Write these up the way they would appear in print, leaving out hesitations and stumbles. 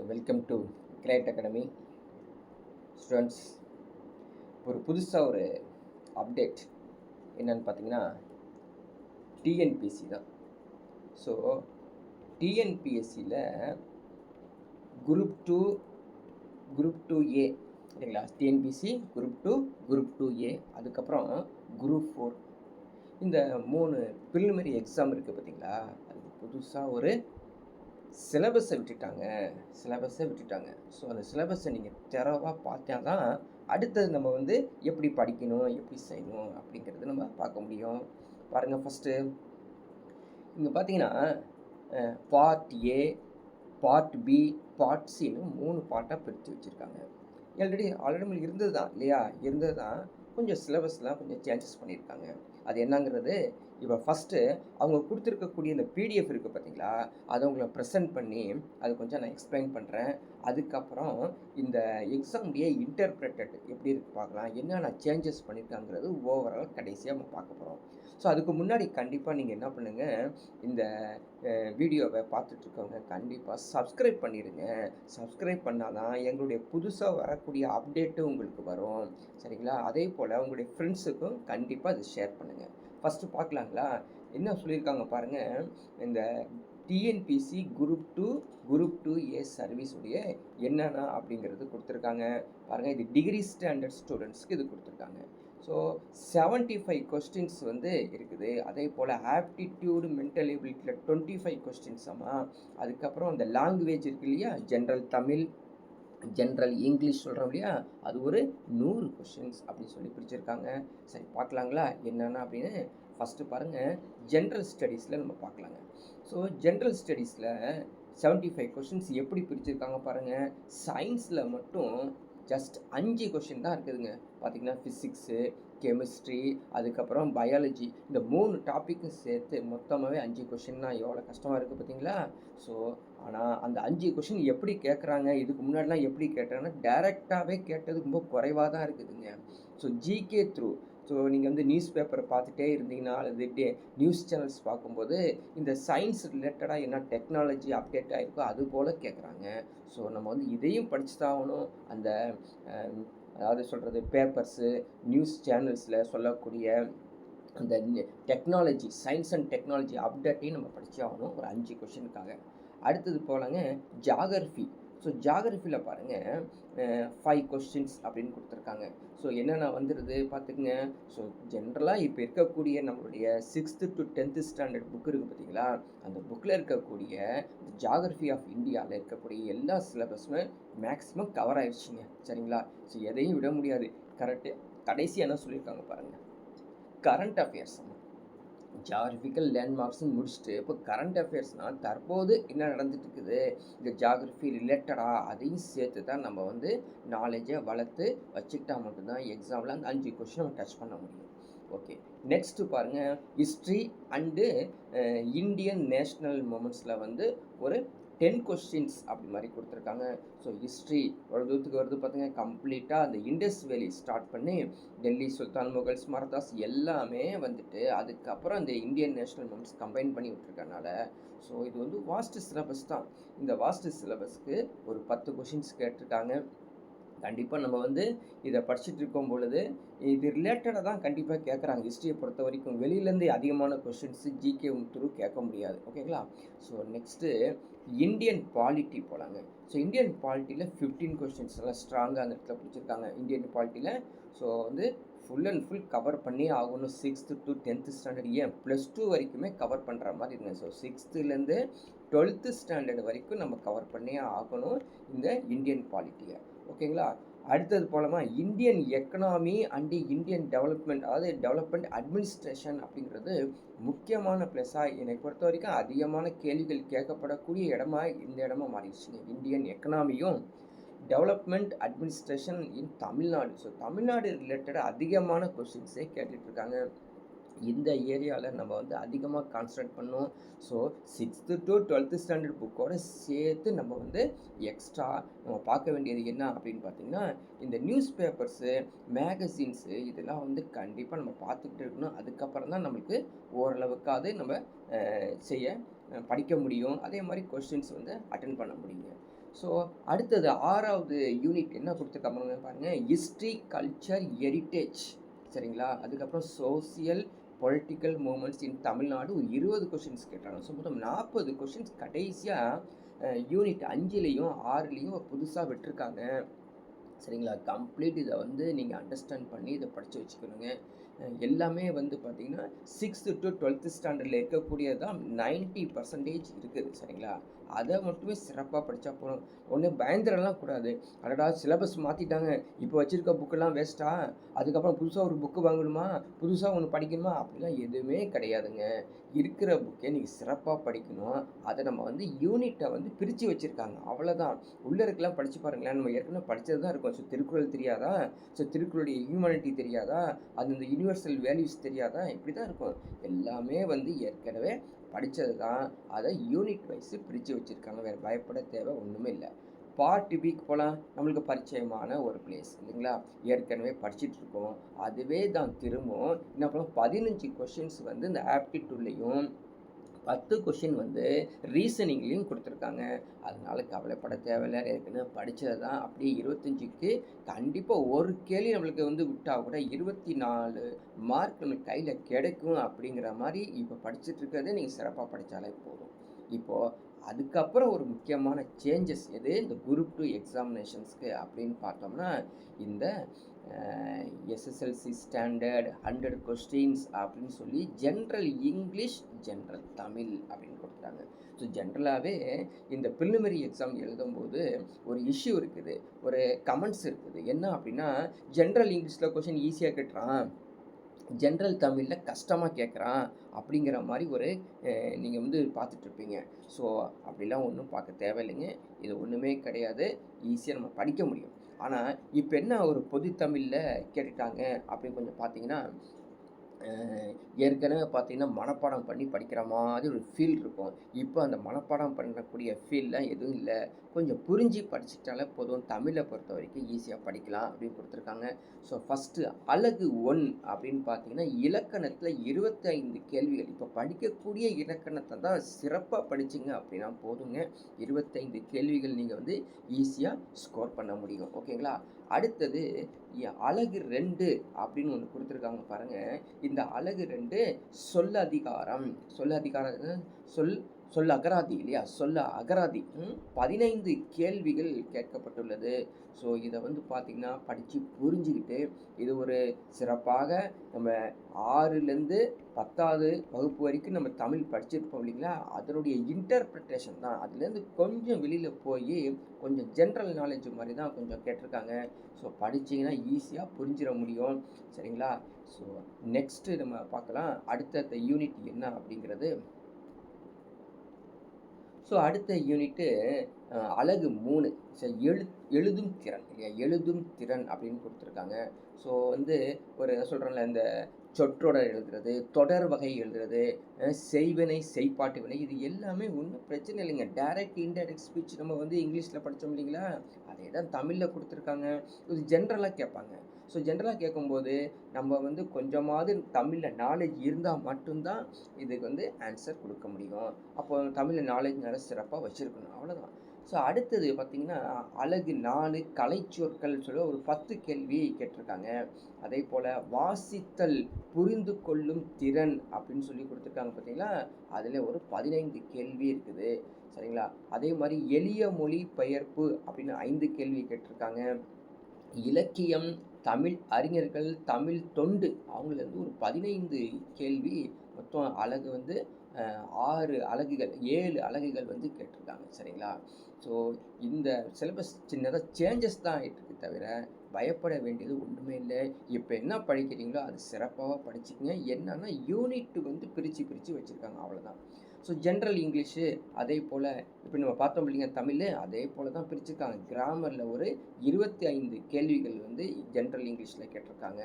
Welcome to Great Academy students. புதுசாக ஒரு update என்னன்னு பார்த்தீங்கன்னா டிஎன்பிஎஸ்சி தான். ஸோ டிஎன்பிஎஸ்சியில் குரூப் டூ ஏ சரிங்களா, டிஎன்பிஎஸ்சி குரூப் டூ ஏ, அதுக்கப்புறம் குரூப் 4, இந்த 3 ப்ரிலிமினரி எக்ஸாம் இருக்குது பார்த்தீங்களா. அதுக்கு புதுசாக ஒரு சிலபஸை விட்டுட்டாங்க. ஸோ அந்த சிலபஸை நீங்கள் தெரவாக பார்த்தா தான் அடுத்தது நம்ம வந்து எப்படி படிக்கணும், எப்படி செய்யணும் அப்படிங்கிறது நம்ம பார்க்க முடியும். பாருங்கள், ஃபஸ்ட்டு இங்கே பார்த்தீங்கன்னா part A, part B, part சின்னு 3 பார்ட்டாக பிரித்து வச்சுருக்காங்க. ஆல்ரெடி இருந்தது தான் கொஞ்சம் சிலபஸ்லாம் கொஞ்சம் சேஞ்சஸ் பண்ணியிருக்காங்க. அது என்னங்கிறது இப்போ ஃபஸ்ட்டு அவங்க கொடுத்துருக்கக்கூடிய இந்த பிடிஎஃப் இருக்குது பார்த்தீங்களா, அதை உங்களை ப்ரெசென்ட் பண்ணி அது கொஞ்சம் நான் எக்ஸ்பிளைன் பண்ணுறேன். அதுக்கப்புறம் இந்த எக்ஸாமுடைய இன்டர்பிரட்டட் எப்படி இருக்குது பார்க்கலாம், என்னென்ன சேஞ்சஸ் பண்ணியிருக்காங்கிறது ஓவரால் கடைசியாக நம்ம பார்க்க போகிறோம். ஸோ அதுக்கு முன்னாடி கண்டிப்பாக நீங்கள் என்ன பண்ணுங்கள், இந்த வீடியோவை பார்த்துட்ருக்கவங்க கண்டிப்பாக சப்ஸ்கிரைப் பண்ணிடுங்க. சப்ஸ்கிரைப் பண்ணால் தான் எங்களுடைய புதுசாக வரக்கூடிய அப்டேட்டு உங்களுக்கு வரும், சரிங்களா. அதே போல் உங்களுடைய ஃப்ரெண்ட்ஸுக்கும் கண்டிப்பாக அது ஷேர் பண்ணுங்கள். ஃபஸ்ட்டு பார்க்கலாங்களா, என்ன சொல்லியிருக்காங்க பாருங்கள். இந்த டிஎன்பிஎஸ்சி குரூப் டூ ஏ சர்வீஸுடைய என்னென்ன அப்படிங்கிறது கொடுத்துருக்காங்க பாருங்கள். இது டிகிரி ஸ்டாண்டர்ட் ஸ்டூடெண்ட்ஸ்க்கு இது கொடுத்துருக்காங்க. ஸோ 75 கொஸ்டின்ஸ் வந்து இருக்குது. அதே போல் ஆப்டிடியூடு மென்டல் எபிலிட்டியில் 25 கொஸ்டின்ஸாமா. அதுக்கப்புறம் இந்த லாங்குவேஜ் இருக்குது இல்லையா, ஜென்ரல் தமிழ், ஜென்ரல் இங்கிலீஷ் சொல்கிறோம் இல்லையா, அது ஒரு 100 கொஸ்டின்ஸ் அப்படின்னு சொல்லி பிரிச்சிருக்காங்க. சரி, பார்க்கலாங்களா என்னென்ன அப்படின்னு. ஃபஸ்ட்டு பாருங்கள், ஜென்ரல் ஸ்டடீஸில் நம்ம பார்க்கலாங்க. ஸோ ஜென்ரல் ஸ்டடீஸில் 75 கொஸ்டின்ஸ் எப்படி பிரிச்சிருக்காங்க பாருங்கள். சயின்ஸில் மட்டும் ஜஸ்ட் 5 கொஷின் தான் இருக்குதுங்க. பார்த்திங்கன்னா ஃபிசிக்ஸு, கெமிஸ்ட்ரி, அதுக்கப்புறம் பயாலஜி, இந்த 3 டாப்பிக்கும் சேர்த்து மொத்தமாகவே 5 கொஷின்னா எவ்வளோ கஷ்டமாக இருக்குது பார்த்தீங்களா. ஸோ ஆனால் அந்த 5 கொஷின் எப்படி கேட்குறாங்க, இதுக்கு முன்னாடிலாம் எப்படி கேட்டாங்கன்னா டைரெக்டாகவே கேட்டது ரொம்ப குறைவாக தான் இருக்குதுங்க. ஸோ ஜிகே த்ரூ, ஸோ நீங்கள் வந்து நியூஸ் பேப்பரை பார்த்துட்டே இருந்தீங்கன்னா அல்லது நியூஸ் சேனல்ஸ் பார்க்கும்போது இந்த சயின்ஸ் ரிலேட்டடாக என்ன டெக்னாலஜி அப்டேட் ஆகிருக்கோ அது போல் கேட்குறாங்க. ஸோ நம்ம வந்து இதையும் படித்து தான் ஆகணும். அந்த அதாவது சொல்கிறது பேப்பர்ஸு, நியூஸ் சேனல்ஸில் சொல்லக்கூடிய அந்த டெக்னாலஜி, சயின்ஸ் அண்ட் டெக்னாலஜி அப்டேட்டையும் நம்ம படித்து ஆகணும் ஒரு 5 கொஷினுக்காக. அடுத்தது போலங்க ஜாகிரஃபி. ஸோ ஜாகிரஃபியில் பாருங்கள் 5 கொஸ்டின்ஸ் அப்படின்னு கொடுத்துருக்காங்க. ஸோ என்னென்ன வந்துடுது பார்த்துக்குங்க. ஸோ ஜென்ரலாக இப்போ இருக்கக்கூடிய நம்மளுடைய 6th to 10th standard book இருக்குது பார்த்தீங்களா, அந்த புக்கில் இருக்கக்கூடிய ஜாகிரஃபி ஆஃப் இந்தியாவில் இருக்கக்கூடிய எல்லா சிலபஸுமே மேக்ஸிமம் கவர் ஆகிடுச்சிங்க, சரிங்களா. ஸோ எதையும் விட முடியாது. கடைசி என்ன சொல்லியிருக்காங்க பாருங்கள், கரண்ட் அஃபேர்ஸ், ஜாகிரபிக்கல் லேண்ட்மார்க்ஸ்ன்னு முடிச்சுட்டு இப்போ கரண்ட் அஃபேர்ஸ்னால் தற்போது என்ன நடந்துட்டு இருக்குது, இந்த ஜாகிரஃபி ரிலேட்டடாக அதையும் சேர்த்து தான் நம்ம வந்து நாலேஜை வளர்த்து வச்சுக்கிட்டா மட்டும்தான் எக்ஸாமில் அந்த 5 கொஸ்டின் நம்ம டச் பண்ண முடியும். ஓகே, நெக்ஸ்ட்டு பாருங்கள், ஹிஸ்ட்ரி அண்டு இந்தியன் நேஷ்னல் மூமெண்ட்ஸில் வந்து ஒரு 10 கொஸ்டின்ஸ் அப்படி மாதிரி கொடுத்துருக்காங்க. ஸோ ஹிஸ்ட்ரி ஒரு தூரத்துக்கு வருது பார்த்துங்க. கம்ப்ளீட்டாக அந்த இண்டஸ் வேலி ஸ்டார்ட் பண்ணி டெல்லி சுல்தான் முகல்ஸ் மராத்தாஸ் எல்லாமே வந்துட்டு அதுக்கப்புறம் இந்த இந்தியன் நேஷ்னல் மூமெண்ட்ஸ் கம்பைன் பண்ணி விட்டுருக்கனால ஸோ இது வந்து வாஸ்ட் சிலபஸ் தான். இந்த வாஸ்ட் சிலபஸ்க்கு ஒரு 10 கொஷின்ஸ் கேட்டிருக்காங்க. கண்டிப்பாக நம்ம வந்து இதை படிச்சுட்டு இருக்கும் பொழுது இது ரிலேட்டடாக தான் கண்டிப்பாக கேட்குறாங்க. ஹிஸ்ட்ரியை பொறுத்த வரைக்கும் வெளியிலேருந்து அதிகமான கொஷின்ஸு ஜிகே த்ரூ கேட்க முடியாது, ஓகேங்களா. ஸோ நெக்ஸ்ட்டு இந்தியன் பாலிட்டி போகலாங்க. ஸோ இந்தியன் பாலிட்டியில் 15 கொஷின்ஸ் எல்லாம் ஸ்ட்ராங்காக அந்த இடத்துல பிடிச்சிருக்காங்க இந்தியன் பாலிட்டியில். ஸோ வந்து ஃபுல் அண்ட் ஃபுல் கவர் பண்ணி ஆகணும். 6th to 10th ஸ்டாண்டர்ட், ஏன் +2 வரைக்குமே கவர் பண்ணுற மாதிரி இருங்க. ஸோ 6th-லேருந்து 12th ஸ்டாண்டர்ட் வரைக்கும் நம்ம கவர் பண்ணியே ஆகணும் இந்த இந்தியன் பாலிட்டியை, ஓகேங்களா. அடுத்தது போலமா Indian economy and Indian development, அதாவது டெவலப்மெண்ட் அட்மினிஸ்ட்ரேஷன் அப்படிங்கிறது முக்கியமான ப்ளஸ்ஸாக என்னை பொறுத்த வரைக்கும் அதிகமான கேள்விகள் கேட்கப்படக்கூடிய இடமா இந்த இடமா மாறிடுச்சுங்க. இந்தியன் எக்கனாமியும் development administration in Tamil Nadu. So Tamil Nadu ரிலேட்டடாக அதிகமான கொஸ்டின்ஸே கேட்டுட்ருக்காங்க. இந்த ஏரியாவில் நம்ம வந்து அதிகமாக கான்சன்ட்ரேட் பண்ணோம். So 6th to 12th standard புக்கோடு சேர்த்து நம்ம வந்து எக்ஸ்ட்ரா நம்ம பார்க்க வேண்டியது என்ன அப்படின்னு பார்த்திங்கன்னா, இந்த நியூஸ் பேப்பர்ஸு, மேகசின்ஸு இதெல்லாம் வந்து கண்டிப்பாக நம்ம பார்த்துக்கிட்டு இருக்கணும். அதுக்கப்புறம் தான் நம்மளுக்கு ஓரளவுக்காவது நம்ம படிக்க முடியும். அதே மாதிரி கொஸ்டின்ஸ் வந்து அட்டென்ட் பண்ண முடியுங்க. ஸோ அடுத்தது 6வது யூனிட் என்ன கொடுத்துருக்காங்க பாருங்கள், ஹிஸ்ட்ரி கல்ச்சர் ஹெரிட்டேஜ். சரிங்களா? அதுக்கப்புறம் சோசியல் பொலிட்டிக்கல் மூமெண்ட்ஸ் இன் தமிழ்நாடு ஒரு 20 கொஷின்ஸ் கேட்டாங்க. ஸோ மொத்தம் 40 கொஷின்ஸ் கடைசியாக யூனிட் 5லேயும் 6லேயும் புதுசாக விட்டுருக்காங்க. சரிங்களா? கம்ப்ளீட் இதை வந்து நீங்கள் அண்டர்ஸ்டாண்ட் பண்ணி இதை படித்து வச்சுக்கணுங்க. எல்லாமே வந்து பார்த்திங்கன்னா 6th to 12th ஸ்டாண்டர்டில் இருக்கக்கூடியது தான் 90% இருக்குது. சரிங்களா? அதை மட்டுமே சிறப்பாக படித்தா போதும். ஒன்று பயந்துடலாம் கூடாது. அடடா சிலபஸ் மாற்றிட்டாங்க, இப்போ வச்சுருக்க புக்கெல்லாம் வேஸ்ட்டா, அதுக்கப்புறம் புதுசாக ஒரு புக்கு வாங்கணுமா, புதுசாக ஒன்று படிக்கணுமா, அப்படிலாம் எதுவுமே கிடையாதுங்க. இருக்கிற புக்கே நீங்கள் சிறப்பாக படிக்கணும். அதை நம்ம வந்து யூனிட்டை வந்து பிரித்து வச்சுருக்காங்க, அவ்வளோதான். உள்ளே இருக்கலாம் படித்து பாருங்களேன். நம்ம ஏற்கனவே படித்தது தான் இருக்கும். ஸோ திருக்குறள் தெரியாதா, ஸோ திருக்குறளுடைய ஹியூமனிட்டி தெரியாதா, அது இந்த யூனிவர்சல் வேல்யூஸ் தெரியாதா, இப்படி தான் இருக்கும். எல்லாமே வந்து ஏற்கனவே படித்தது தான். அதை யூனிட் வைஸு பிரித்து வச்சுருக்காங்க. வேறு பயப்பட தேவை ஒன்றுமே இல்லை. பார்ட் பிக்கு போகலாம். நம்மளுக்கு பரிச்சயமான ஒரு பிளேஸ் இல்லைங்களா, ஏற்கனவே படிச்சுட்ருக்கோம். அதுவே தான் திரும்பவும் என்ன பண்ணலாம், 15 கொஷின்ஸ் வந்து இந்த ஆப்டிடியூட்லேயும் 10 கொஷின் வந்து ரீசனிங்லேயும் கொடுத்துருக்காங்க. அதனால கவலைப்பட தேவையில்லை. ஏற்கனவே படித்தது தான். அப்படியே 25க்கு கண்டிப்பாக ஒரு கேள்வி நம்மளுக்கு வந்து விட்டால் கூட 24 மார்க் நம்மளுக்கு கையில் கிடைக்கும். அப்படிங்கிற மாதிரி இப்போ படிச்சுட்டு இருக்கிறதே நீங்கள் சிறப்பாக படித்தாலே போதும். இப்போது அதுக்கப்புறம் ஒரு முக்கியமான சேஞ்சஸ் எது இந்த குரூப் 2 எக்ஸாமினேஷன்ஸ்க்கு அப்படின்னு பார்த்தோம்னா, இந்த எஸ்எஸ்எல்சி ஸ்டாண்டர்ட் 100 கொஸ்டின்ஸ் அப்படின்னு சொல்லி ஜென்ரல் இங்கிலீஷ், ஜென்ரல் தமிழ் அப்படின்னு கொடுத்துட்டாங்க. ஸோ ஜென்ரலாகவே இந்த ப்ரிலிமினரி எக்ஸாம் எழுதும்போது ஒரு இஷ்யூ இருக்குது, ஒரு கமெண்ட்ஸ் இருக்குது. என்ன அப்படின்னா, ஜென்ரல் இங்கிலீஷில் கொஸ்டின் ஈஸியாக கேட்டுறான், ஜென்ரல் தமிழில் கஷ்டமாக கேட்குறான் அப்படிங்கிற மாதிரி ஒரு நீங்கள் வந்து பார்த்துட்ருப்பீங்க. ஸோ அப்படிலாம் ஒன்றும் பார்க்க தேவையில்லைங்க. இது ஒன்றுமே கிடையாது, ஈஸியாக நம்ம படிக்க முடியும். ஆனால் இப்போ என்ன ஒரு பொது தமிழில் கேட்டுட்டாங்க அப்படின்னு கொஞ்சம் பார்த்தீங்கன்னா, ஏற்கனவே பார்த்தீங்கன்னா மனப்பாடம் பண்ணி படிக்கிற மாதிரி ஒரு ஃபீல் இருக்கும். இப்போ அந்த மனப்பாடம் பண்ணக்கூடிய ஃபீல்லாம் எதுவும் இல்லை. கொஞ்சம் புரிஞ்சு படிச்சுட்டாலே போதும். தமிழை பொறுத்த வரைக்கும் ஈஸியாக படிக்கலாம் அப்படின்னு கொடுத்துருக்காங்க. ஸோ ஃபஸ்ட்டு அலகு 1 அப்படின்னு பார்த்தீங்கன்னா, இலக்கணத்தில் 25 கேள்விகள். இப்போ படிக்கக்கூடிய இலக்கணத்தை தான் சிறப்பாக படிச்சிங்க அப்படின்னா போதுங்க. 25 கேள்விகள் நீங்கள் வந்து ஈஸியாக ஸ்கோர் பண்ண முடியும். ஓகேங்களா? அடுத்தது அலகு 2 அப்படின்னு ஒன்று கொடுத்துருக்காங்க பாருங்கள். இந்த அலகு 2 சொல்லதிகாரம். சொல்லதிகாரம் சொல்ல அகராதி இல்லையா, சொல்ல அகராதி 15 கேள்விகள் கேட்கப்பட்டுள்ளது. ஸோ இதை வந்து பார்த்திங்கன்னா படித்து புரிஞ்சுக்கிட்டு இது ஒரு சிறப்பாக நம்ம 6லேருந்து 10வது வகுப்பு வரைக்கும் நம்ம தமிழ் படிச்சிருப்போம் இல்லைங்களா, அதனுடைய இன்டர்பிரிட்டேஷன் தான். அதுலேருந்து கொஞ்சம் வெளியில் போய் கொஞ்சம் ஜென்ரல் நாலேஜ் மாதிரி தான் கொஞ்சம் கேட்டிருக்காங்க. ஸோ படிச்சிங்கன்னா ஈஸியாக புரிஞ்சிட முடியும். சரிங்களா? ஸோ நெக்ஸ்ட்டு நம்ம பார்க்கலாம் அடுத்த யூனிட் என்ன அப்படிங்கிறது. ஸோ அடுத்த யூனிட்டு அலகு 3 எழுதும் திறன் இல்லையா, எழுதும் திறன் அப்படின்னு கொடுத்துருக்காங்க. ஸோ வந்து ஒரு சொல்கிறேன்ல, இந்த சொற்றொடர் எழுதுறது, தொடர் வகை எழுதுறது, செய்வினை செய்பாட்டு வினை, இது எல்லாமே ஒன்றும் பிரச்சனை இல்லைங்க. டைரக்ட் இன்டைரக்ட் ஸ்பீச் நம்ம வந்து இங்கிலீஷில் படித்தோம் இல்லைங்களா, அதே தான் தமிழில் கொடுத்துருக்காங்க. இது ஜென்ரலாக கேட்பாங்க. ஸோ ஜென்ரலாக கேட்கும்போது நம்ம வந்து கொஞ்சமாவது தமிழில் நாலேஜ் இருந்தால் மட்டும்தான் இதுக்கு வந்து ஆன்சர் கொடுக்க முடியும். அப்போ தமிழில் நாலேஜ் நல்லா சிறப்பாக வச்சுருக்கணும், அவ்வளோதான். ஸோ அடுத்தது பார்த்திங்கன்னா அலகு 4 கலைச்சொற்கள் சொல்ல ஒரு 10 கேள்வி கேட்டிருக்காங்க. அதே போல் வாசித்தல் புரிந்து கொள்ளும் திறன் அப்படின்னு சொல்லி கொடுத்துருக்காங்க பார்த்தீங்களா, அதில் ஒரு 15 கேள்வி இருக்குது. சரிங்களா? அதே மாதிரி எளிய மொழி பெயர்ப்பு அப்படின்னு 5 கேள்வி கேட்டிருக்காங்க. இலக்கியம், தமிழ் அறிஞர்கள், தமிழ் தொண்டு அவங்களேருந்து ஒரு 15 கேள்வி. மொத்தம் அலகு வந்து 6 அலகுகள் 7 அலகுகள் வந்து கேட்டிருக்காங்க. சரிங்களா? ஸோ இந்த சிலபஸ் சின்னதாக சேஞ்சஸ் தான் ஆகிட்டுருக்கு, தவிர பயப்பட வேண்டியது ஒன்றுமே இல்லை. இப்போ என்ன படிக்கிறீங்களோ அது சிறப்பாக படிச்சுக்கங்க. என்னன்னா யூனிட் வந்து பிரித்து வச்சுருக்காங்க, அவ்வளோதான். ஸோ ஜென்ரல் இங்கிலீஷு அதே போல் இப்போ நம்ம பார்த்தோம் இல்லைங்க தமிழ், அதே போல் தான் பிரிச்சுருக்காங்க. கிராமரில் ஒரு 25 கேள்விகள் வந்து ஜென்ரல் இங்கிலீஷில் கேட்டிருக்காங்க.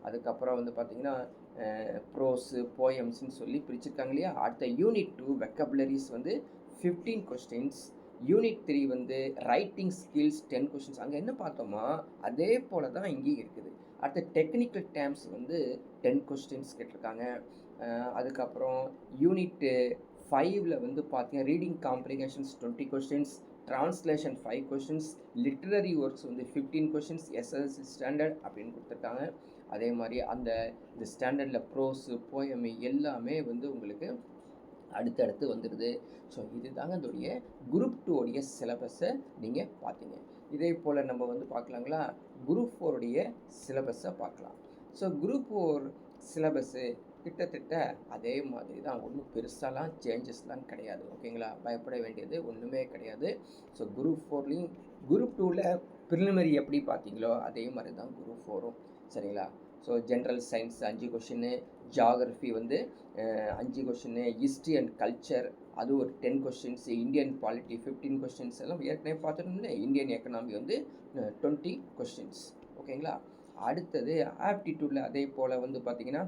அதுக்கப்புறம் வந்து பார்த்திங்கன்னா ப்ரோஸு போயம்ஸ்ன்னு சொல்லி பிரிச்சுருக்காங்க இல்லையா. அடுத்த யூனிட் 2 வெக்கபுலரிஸ் வந்து 15 கொஸ்டின்ஸ். யூனிட் 3 வந்து ரைட்டிங் ஸ்கில்ஸ் 10 கொஸ்டின்ஸ். அங்கே என்ன பார்த்தோமா அதே போல் தான் இங்கேயும் இருக்குது. அடுத்த டெக்னிக்கல் டேர்ம்ஸ் வந்து 10 கொஸ்டின்ஸ் கேட்டிருக்காங்க. அதுக்கப்புறம் யூனிட்டு 5ல் வந்து பார்த்தீங்கன்னா reading comprehensions 20 questions, translation 5 questions, literary works வந்து 15 கொஸ்டின்ஸ் எஸ்எஸ்எல்சி ஸ்டாண்டர்ட் அப்படின்னு கொடுத்துருக்காங்க. அதே மாதிரி இந்த ஸ்டாண்டர்டில் ப்ரோஸு போயமு எல்லாமே வந்து உங்களுக்கு அடுத்தடுத்து வந்துடுது. ஸோ இதுதாங்க இதோடைய குரூப் 2 உடைய சிலபஸை நீங்கள் பார்த்தீங்க. இதே போல் நம்ம வந்து பார்க்கலாங்களா, குரூப் 4 உடைய சிலபஸை பார்க்கலாம். ஸோ குரூப் 4 சிலபஸ்ஸு கிட்டத்தட்ட அதே மாதிரி தான், ஒன்றும் பெருசாலாம் சேஞ்சஸ்லாம் கிடையாது. ஓகேங்களா, பயப்பட வேண்டியது ஒன்றுமே கிடையாது. ஸோ குரூப் 4லையும் குரூப் 2வில் ப்ரிலிமினரி எப்படி பார்த்தீங்களோ அதே மாதிரி தான் குரூப் 4ம். சரிங்களா. So general science 5 question, geography வந்து 5 கொஷின்னு, ஹிஸ்ட்ரி அண்ட் கல்ச்சர் அது ஒரு 10 கொஷின்ஸ், இந்தியன் பாலிட்டி 15 கொஷின்ஸ் எல்லாம் ஏற்கனவே பார்த்துட்டோம்ல. இந்தியன் எக்கனாமி வந்து 20 கொஷின்ஸ். ஓகேங்களா. அடுத்தது ஆப்டிடியூடில் அதே போல் வந்து பார்த்திங்கன்னா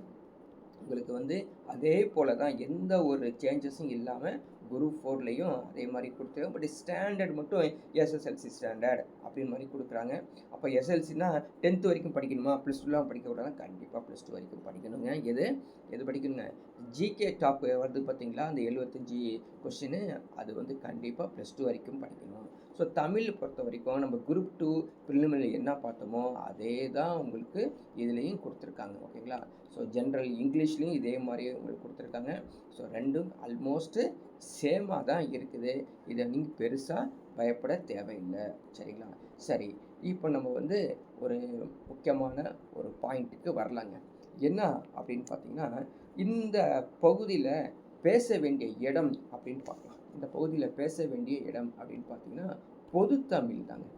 உங்களுக்கு வந்து அதே போல் தான், எந்த ஒரு சேஞ்சஸும் இல்லாமல் குரூப் 4லையும் அதே மாதிரி கொடுத்துருக்காங்க. பட் ஸ்டாண்டர்ட் மட்டும் எஸ்எஸ்எல்சி ஸ்டாண்டர்ட் அப்படின்னு மாதிரி கொடுக்குறாங்க. அப்போ எஸ்எல்சினா 10th வரைக்கும் படிக்கணுமா, +2லாம் படிக்கக்கூடாது? கண்டிப்பாக +2 வரைக்கும் படிக்கணுங்க. எது படிக்கணுங்க? ஜிகே டாப் வருது பார்த்தீங்களா, அந்த 75 கொஷின்னு, அது வந்து கண்டிப்பாக +2 வரைக்கும் படிக்கணும். ஸோ தமிழ் பொறுத்த வரைக்கும் நம்ம குரூப் 2 ப்ரிலிமினரி என்ன பார்த்தோமோ அதே தான் உங்களுக்கு இதுலேயும் கொடுத்துருக்காங்க. ஓகேங்களா. ஸோ ஜென்ரல் இங்கிலீஷ்லேயும் இதே மாதிரியே உங்களுக்கு கொடுத்துருக்காங்க. ஸோ ரெண்டும் ஆல்மோஸ்ட்டு சேமாக தான் இருக்குது. இதை நீங்கள் பெருசாக பயப்பட தேவையில்லை. சரிங்களா. சரி, இப்போ நம்ம வந்து ஒரு முக்கியமான ஒரு பாயிண்ட்டுக்கு வரலாங்க. என்ன அப்படின்னு பார்த்தீங்கன்னா, இந்த பகுதியில் பேச வேண்டிய இடம் அப்படின்னு பார்க்கலாம். இந்த பகுதியில் பேச வேண்டிய இடம் அப்படின்னு பார்த்தீங்கன்னா பொதுத்தமிழ் தாங்க.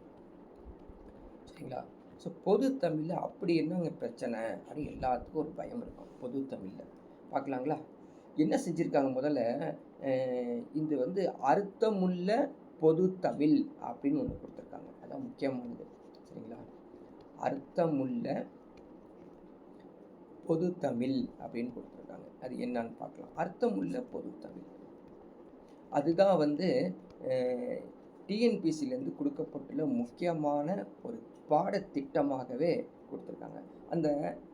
சரிங்களா. ஸோ பொதுத்தமிழில் அப்படி என்னங்க பிரச்சனை அப்படின்னு எல்லாத்துக்கும் ஒரு பயம் இருக்கும். பொதுத்தமிழில் பார்க்கலாங்களா. என்ன செஞ்சுருக்காங்க முதல்ல, இது வந்து அர்த்தமுள்ள பொதுத்தமிழ் அப்படின்னு ஒன்று கொடுத்துருக்காங்க. அதான் முக்கியமானது. சரிங்களா. அர்த்தமுள்ள பொதுத்தமிழ் அப்படின்னு கொடுத்துருக்காங்க. அது என்னன்னு பார்க்கலாம். அர்த்தமுள்ள பொதுத்தமிழ் அதுதான் வந்து டிஎன்பிசிலேருந்து கொடுக்கப்பட்டுள்ள முக்கியமான ஒரு பாடத்திட்டமாகவே கொடுத்துருக்காங்க. அந்த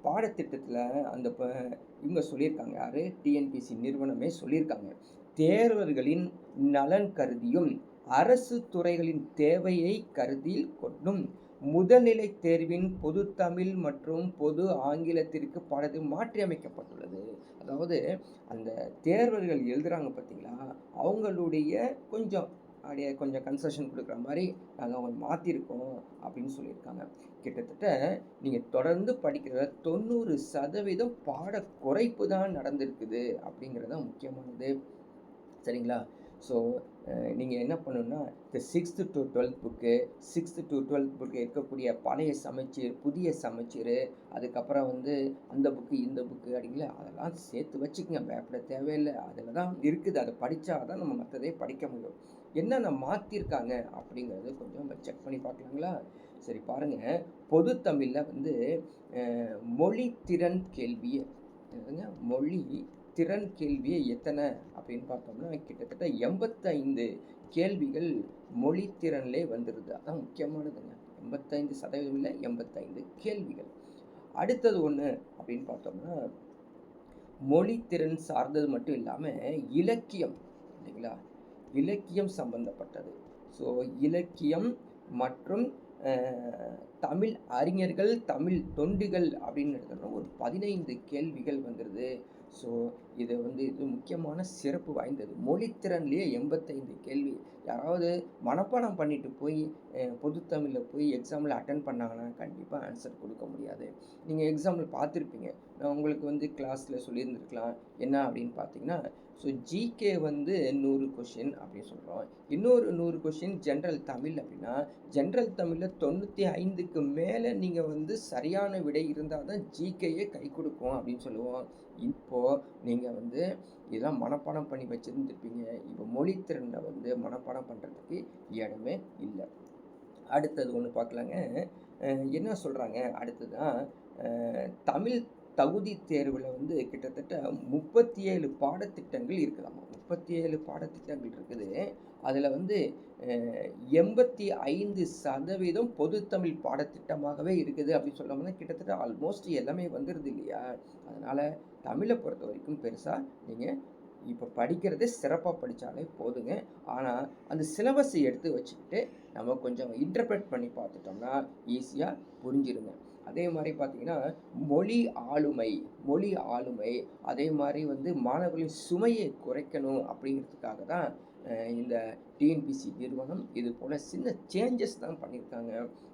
பாடத்திட்டத்தில் அந்த இவங்க சொல்லியிருக்காங்க, யார், டிஎன்பிசி நிறுவனமே சொல்லியிருக்காங்க, தேர்வர்களின் நலன் கருதியும் அரசு துறைகளின் தேவையை கருத்தில் கொண்டும் முதல்நிலை தேர்வின் பொது தமிழ் மற்றும் பொது ஆங்கிலத்திற்கு பாடத்தில் மாற்றி அமைக்கப்பட்டுள்ளது. அதாவது அந்த தேர்வர்கள் எழுதுகிறாங்க பார்த்தீங்களா, அவங்களுடைய கொஞ்சம் கன்செஷன் கொடுக்குற மாதிரி நாங்கள் அவங்க மாற்றிருக்கோம் அப்படின்னு சொல்லியிருக்காங்க. கிட்டத்தட்ட நீங்கள் தொடர்ந்து படிக்கிற 90% பாட குறைப்பு தான் நடந்திருக்குது அப்படிங்கிறது தான் முக்கியமானது. சரிங்களா. ஸோ நீங்கள் என்ன பண்ணணுன்னா, இந்த 6th to 12th book, 6th to 12th book இருக்கக்கூடிய பழைய சமச்சீர், புதிய சமச்சீர், அதுக்கப்புறம் வந்து அந்த புக்கு இந்த புக்கு அப்படிங்களா, அதெல்லாம் சேர்த்து வச்சுக்கோங்க, பயப்பட தேவையில்லை. அதில் தான் இருக்குது, அதை படித்தா தான் நம்ம மற்றதே படிக்க முடியும். என்னென்ன மாற்றிருக்காங்க அப்படிங்கிறது கொஞ்சம் நம்ம செக் பண்ணி பார்க்கலாங்களா. சரி பாருங்கள், பொது தமிழில் வந்து மொழி திறன் கேள்வியை மொழி திறன் கேள்வியை எத்தனை அப்படின்னு பார்த்தோம்னா கிட்டத்தட்ட 85 கேள்விகள் மொழித்திறன்லே வந்துடுது. அதான் முக்கியமானதுங்க. 85% இல்லை, 85 கேள்விகள். அடுத்தது ஒன்று அப்படின்னு பார்த்தோம்னா மொழித்திறன் சார்ந்தது மட்டும் இல்லாமல் இலக்கியம் இல்லைங்களா, இலக்கியம் சம்பந்தப்பட்டது. ஸோ இலக்கியம் மற்றும் தமிழ் அறிஞர்கள், தமிழ் தொண்டுகள் அப்படின்னு எடுத்தோம்னா ஒரு 15 கேள்விகள் வந்துடுது. ஸோ இது முக்கியமான சிறப்பு வாய்ந்தது. மொழித்திறன்லேயே 85 கேள்வி. யாராவது மனப்பாடம் பண்ணிட்டு போய் பொதுத்தமிழில் போய் எக்ஸாமில் அட்டன் பண்ணாங்கன்னா கண்டிப்பாக ஆன்சர் கொடுக்க முடியாது. நீங்கள் எக்ஸாம்பிள் பார்த்துருப்பீங்க, நான் உங்களுக்கு கிளாஸில் சொல்லியிருந்துருக்கலாம். என்ன அப்படின்னு பார்த்தீங்கன்னா, ஸோ ஜிகே 100 கொஷின் அப்படின்னு சொல்கிறோம். இன்னொரு 100 கொஷின் ஜென்ரல் தமிழ் அப்படின்னா, ஜென்ரல் தமிழில் 95க்கு மேலே நீங்கள் சரியான விடை இருந்தால் தான் ஜிகேயே கை கொடுக்கும் அப்படின்னு சொல்லுவோம். இப்போது நீங்கள் இதெல்லாம் மனப்பாடம் பண்ணி வச்சுருந்துருப்பீங்க. இப்போ மொழித்திறனில் மனப்பாடம் பண்ணுறதுக்கு இடமே இல்லை. அடுத்தது ஒன்று பார்க்கலாங்க. என்ன சொல்கிறாங்க, அடுத்ததான் தமிழ் தகுதி தேர்வில் கிட்டத்தட்ட 37 பாடத்திட்டங்கள் இருக்குதாம்மா. 37 பாடத்திட்டங்கள் இருக்குது. அதில் 85% பொதுத்தமிழ் பாடத்திட்டமாகவே இருக்குது அப்படின்னு சொல்லாமல் கிட்டத்தட்ட ஆல்மோஸ்ட் எல்லாமே வந்துடுது இல்லையா. அதனால் தமிழை பொறுத்த வரைக்கும் பெருசாக நீங்கள் இப்போ படிக்கிறதே சிறப்பாக படித்தாலே போதுங்க. ஆனால் அந்த சிலபஸை எடுத்து வச்சுக்கிட்டு நம்ம கொஞ்சம் இன்டர்பிரட் பண்ணி பார்த்துட்டோம்னா ஈஸியாக புரிஞ்சிருங்க. அதே மாதிரி பார்த்தீங்கன்னா மொழி ஆளுமை அதே மாதிரி மாணவர்களின் சுமையை குறைக்கணும் அப்படிங்கிறதுக்காக தான் இந்த டிஎன்பிசி நிறுவனம் இது போல் சின்ன சேஞ்சஸ் தான் பண்ணியிருக்காங்க.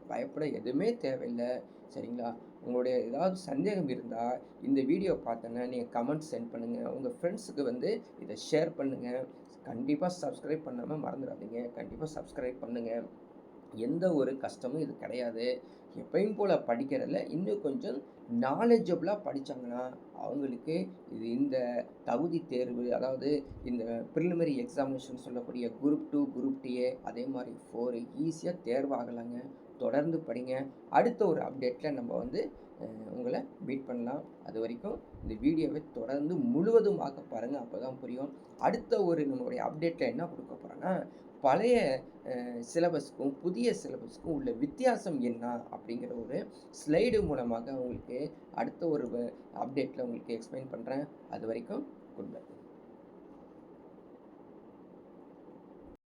பயப்பட எதுவுமே தேவையில்லை. சரிங்களா? உங்களுடைய ஏதாவது சந்தேகம் இருந்தால் இந்த வீடியோ பார்த்தோன்னா நீங்கள் கமெண்ட் சென்ட் பண்ணுங்கள். உங்கள் ஃப்ரெண்ட்ஸுக்கு இதை ஷேர் பண்ணுங்கள். கண்டிப்பாக சப்ஸ்கிரைப் பண்ணாமல் மறந்துடாதீங்க. கண்டிப்பாக சப்ஸ்கிரைப் பண்ணுங்கள். எந்த ஒரு கஷ்டமும் இது கிடையாது. எப்பயும் போல் படிக்கிறதில்ல இன்னும் கொஞ்சம் நாலேஜபிளாக படித்தாங்கன்னா அவங்களுக்கு இந்த தகுதி தேர்வு, அதாவது இந்த ப்ரிலிமினரி எக்ஸாமினேஷன் சொல்லக்கூடிய குரூப் 2 குரூப் டிஏ அதே மாதிரி 4 ஈஸியாக தேர்வாகலாங்க. தொடர்ந்து படிங்க. அடுத்த ஒரு அப்டேட்டில் நம்ம உங்களை மீட் பண்ணலாம். அது வரைக்கும் இந்த வீடியோவை தொடர்ந்து முழுவதுமாக பாருங்கள். அப்போ தான் புரியும். அடுத்த ஒரு நம்மளுடைய அப்டேட்டில் என்ன கொடுக்க போகிறோன்னா பழைய சிலபஸ்க்கும் புதிய சிலபஸ்க்கும் உள்ள வித்தியாசம் என்ன அப்படிங்கிற ஒரு ஸ்லைடு மூலமாக உங்களுக்கு அடுத்த ஒரு அப்டேட்டில் உங்களுக்கு எக்ஸ்பிளைன் பண்ணுறேன். அது வரைக்கும் குட் பை.